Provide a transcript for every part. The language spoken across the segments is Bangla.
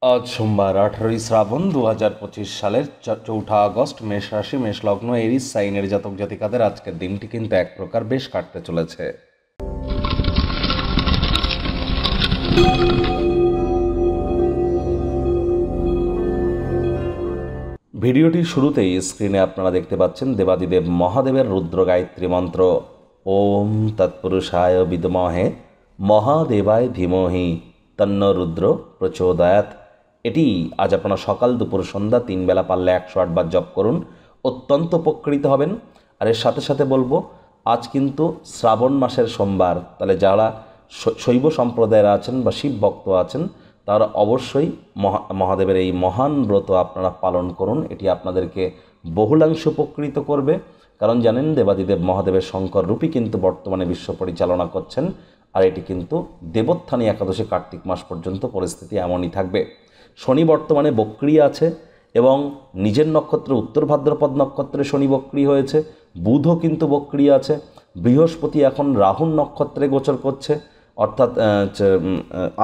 আজ সোমবার 18ই শ্রাবণ 2025 সালের 4 আগস্ট। মেষ রাশি, মেষ লগ্ন, এরিস সাইনের জাতক জাতিকাদের আজকের দিনটি কিন্তু এক প্রকার বেশ কাটতে চলেছে। ভিডিওটির শুরুতেই স্ক্রিনে আপনারা দেখতে পাচ্ছেন দেবাদিদেব মহাদেবের রুদ্র গায়ত্রী মন্ত্র। ওম তৎপুরুষায় বিদ্মহে মহাদেবায় ধীমহি তন্ন রুদ্র প্রচোদয়াৎ। এটি আজ আপনারা সকাল দুপুর সন্ধ্যা 3 বেলা পারলে 108 বার জপ করুন, অত্যন্ত উপকৃত হবেন। আর এর সাথে সাথে বলবো, আজ কিন্তু শ্রাবণ মাসের সোমবার, তাহলে যারা শৈব সম্প্রদায়ের আছেন বা শিব ভক্ত আছেন তারা অবশ্যই মহাদেবের এই মহান ব্রত আপনারা পালন করুন। এটি আপনাদেরকে বহুলাংশ উপকৃত করবে, কারণ জানেন দেবাদিদেব মহাদেবের শঙ্কর রূপী কিন্তু বর্তমানে বিশ্ব পরিচালনা করছেন। আর এটি কিন্তু দেবোত্থানী একাদশী কার্তিক মাস পর্যন্ত পরিস্থিতি এমনই থাকবে। শনি বর্তমানে বক্রী আছে এবং নিজের নক্ষত্রে উত্তর ভাদ্রপদ নক্ষত্রে শনি বক্রী হয়েছে। বুধও কিন্তু বক্রী আছে। বৃহস্পতি এখন রাহুর নক্ষত্রে গোচর করছে, অর্থাৎ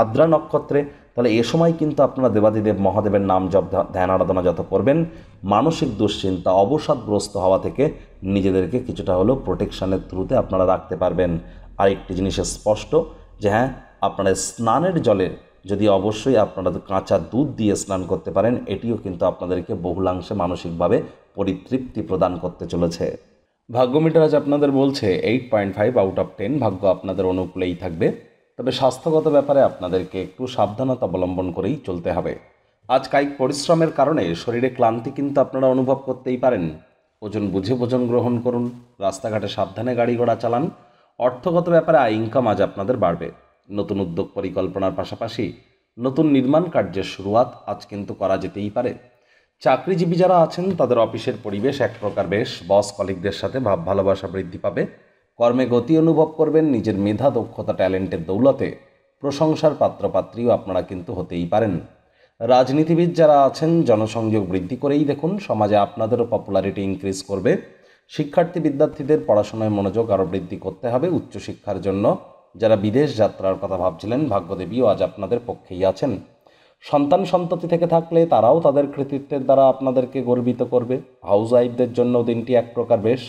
আদ্রা নক্ষত্রে। তাহলে এ সময় কিন্তু আপনারা দেবাদিদেব মহাদেবের নাম জপ ধ্যান আরাধনা যত করবেন, মানসিক দুশ্চিন্তা অবসাদগ্রস্ত হওয়া থেকে নিজেদেরকে কিছুটা হলেও প্রোটেকশানের থ্রুতে আপনারা রাখতে পারবেন। আর একটি জিনিস স্পষ্ট যে হ্যাঁ, আপনারা স্নানের জলে যদি অবশ্যই আপনারা কাঁচা দুধ দিয়ে স্নান করতে পারেন, এটিও কিন্তু আপনাদেরকে বহুলাংশে মানসিকভাবে পরিতৃপ্তি প্রদান করতে চলেছে। ভাগ্য মিটার আজ আপনাদের বলছে 8.5 আউট অফ 10। ভাগ্য আপনাদের অনুকূলেই থাকবে, তবে স্বাস্থ্যগত ব্যাপারে আপনাদেরকে একটু সাবধানতা অবলম্বন করেই চলতে হবে। আজ কায়িক পরিশ্রমের কারণে শরীরে ক্লান্তি কিন্তু আপনারা অনুভব করতেই পারেন। ওজন বুঝে ভোজন গ্রহণ করুন, রাস্তাঘাটে সাবধানে গাড়ি ঘোড়া চালান। অর্থগত ব্যাপারে আয় ইনকাম আজ আপনাদের বাড়বে। নতুন উদ্যোগ পরিকল্পনার পাশাপাশি নতুন নির্মাণ কার্যের শুরুয়াত আজ কিন্তু করা যেতেই পারে। চাকরিজীবী যারা আছেন তাদের অফিসের পরিবেশ এক প্রকার বেশ, বস কলিগদের সাথে ভাব ভালোবাসা বৃদ্ধি পাবে। কর্মে গতি অনুভব করবেন। নিজের মেধা দক্ষতা ট্যালেন্টের দৌলতে প্রশংসার পাত্রপাত্রীও আপনারা কিন্তু হতেই পারেন। রাজনীতিবিদ যারা আছেন জনসংযোগ বৃদ্ধি করেই দেখুন, সমাজে আপনাদেরও পপুলারিটি ইনক্রিজ করবে। শিক্ষার্থী বিদ্যার্থীদের পড়াশোনায় মনোযোগ আরও বৃদ্ধি করতে হবে। উচ্চশিক্ষার জন্য যারা বিদেশ যাত্রার কথা ভাবছিলেন, ভাগ্যদেবীও আজ আপনাদের পক্ষেই আছেন। সন্তান সন্ততি থেকে থাকলে তারাও তাদের কৃতিত্বের দ্বারা আপনাদেরকে গর্বিত করবে। হাউস ওয়াইফদের জন্য দিনটি এক প্রকার বেশ।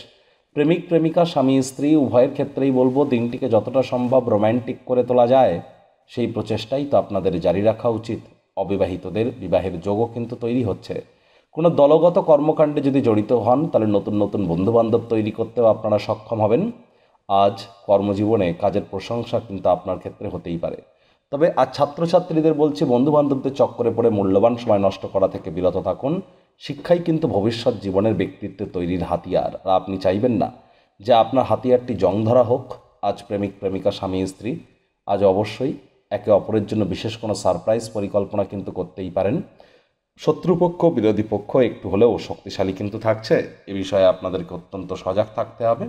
প্রেমিক প্রেমিকা স্বামী স্ত্রী উভয়ের ক্ষেত্রেই বলবো, দিনটিকে যতটা সম্ভব রোম্যান্টিক করে তোলা যায় সেই প্রচেষ্টাই তো আপনাদের জারি রাখা উচিত। অবিবাহিতদের বিবাহের যোগও কিন্তু তৈরি হচ্ছে। কোনো দলগত কর্মকাণ্ডে যদি জড়িত হন তাহলে নতুন নতুন বন্ধুবান্ধব তৈরি করতেও আপনারা সক্ষম হবেন। আজ কর্মজীবনে কাজের প্রশংসা কিন্তু আপনার ক্ষেত্রে হতেই পারে। তবে আজ ছাত্রছাত্রীদের বলছি, বন্ধুবান্ধবদের চক্করে পড়ে মূল্যবান সময় নষ্ট করা থেকে বিরত থাকুন। শিক্ষাই কিন্তু ভবিষ্যৎ জীবনের ব্যক্তিত্ব তৈরির হাতিয়ার। আর আপনি চাইবেন না যে আপনার হাতিয়ারটি জং ধরা হোক। আজ প্রেমিক প্রেমিকা স্বামী স্ত্রী আজ অবশ্যই একে অপরের জন্য বিশেষ কোনো সারপ্রাইজ পরিকল্পনা কিন্তু করতেই পারেন। শত্রুপক্ষ বিরোধী পক্ষ একটু হলেও শক্তিশালী কিন্তু থাকছে। এ বিষয়ে আপনাদেরকে অত্যন্ত সজাগ থাকতে হবে।